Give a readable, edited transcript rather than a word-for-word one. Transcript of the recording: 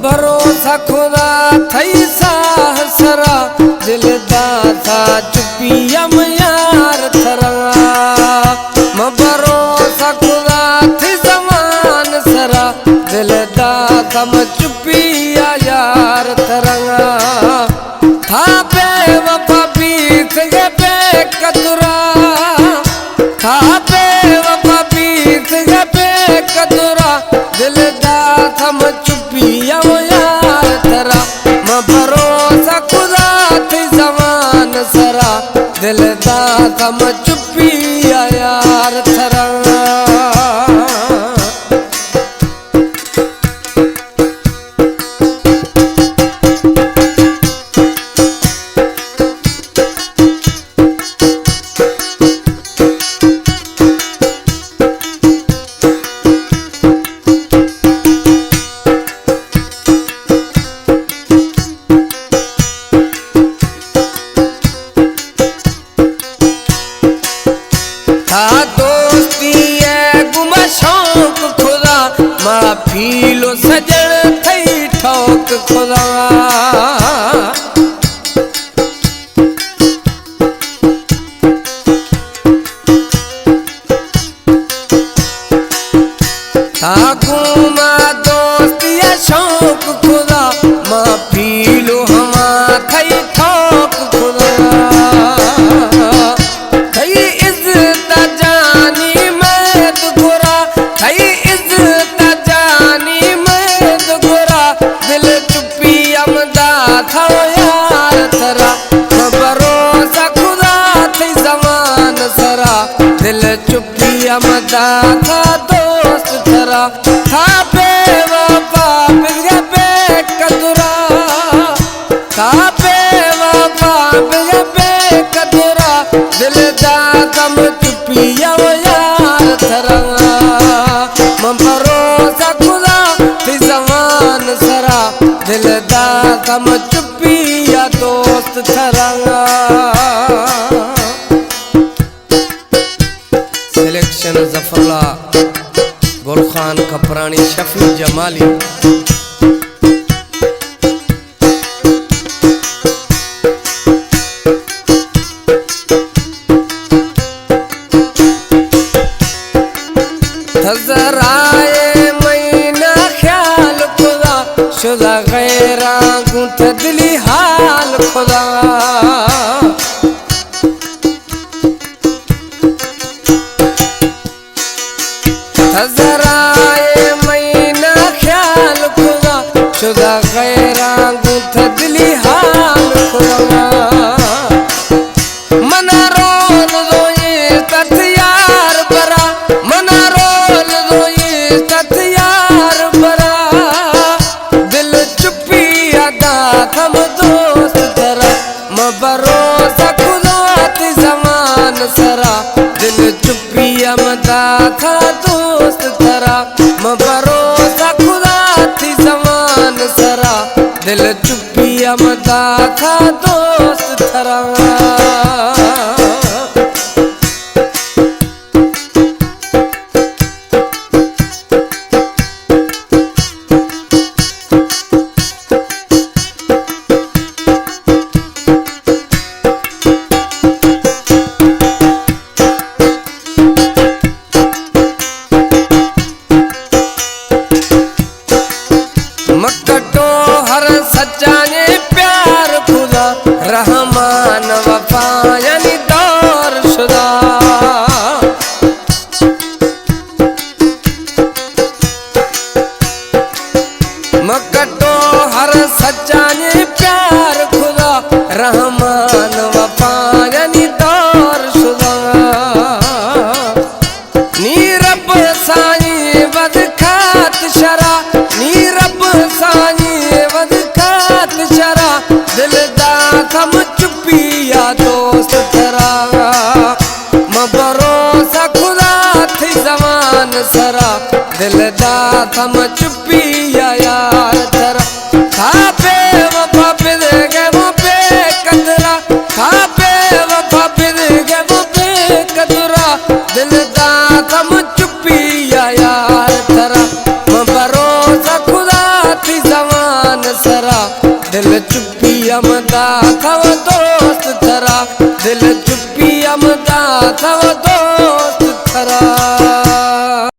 भरोसा खुदा थई साहसरा दिलदा था चुपियम यार थरा भरोसा खुदा थी जमान सरा दिलदा था चुपिया यार थरा था पे वफा बीत गे पे कतरा था पे वफा बीत गे पे कतरा दिलदा था चुपिया यार थरा भरोसा खुदा थी जमान सरा दिलदा था चुपिया यार थरा दोस्ती है गुमा शौक खुदा माफी लो सजन थई ठोक खुदा गुमा दोस्ती है शौक खुदा माफी लो हमा थई ठोक खुदा भरोसा खुदा थी जमान सरा दिल चुपिया मदा था दोस्त थरा था पे वफा बिगे पे कदरा था पे वफा बिगे पे कदरा दिल दा कम चुपिया यार थरा भरोसा खुदा थी जमान सरा दिल दा कम चुपिया दोस्त थरा सिलेक्शन जफरला गुलखान कपरानी शफी जमाली नजराए महीना ख्याल खुदा शुदा गैरा गुंथ दिली हाल खुदा नजराए महीना ख्याल खुदा शुदा गैरा गुंथ दिली हाल खुदा मना रोल दो ये तत्यार बरा मना रोल दो ये तत्यार बरा दिल चुपिया दा थम दोस्त थरा भरोसा खुदा थी जमान सरा दिल चुपिया मदा था दोस्त थरा भरोसा खुदा थी जमान सरा दिल चुपिया मदा था दोस्त थरा मकटो हर सच्चा ने प्यार खुदा रहमान वफा यानी दौर शुदा मकटो हर सच्चा ने प्यार खुदा रहमान वफा यानी दौर शुदा नीरब साई वद खात शरा नीरब साई वद खात शरा दिल दा थम चुपिया दोस्त थरा भरोसा खुदा थी जमान सरा दिल दा थम चुपिया यार थरा था पे वफा बिद गे वो पे कदरा था पे वफा बिद गे वो पे कदरा दिल दा थम चुपिया यार सरा दिल चुप्पी अमदा थव दोस्त थरा दिल चुप्पी अमदा थव दोस्त थरा।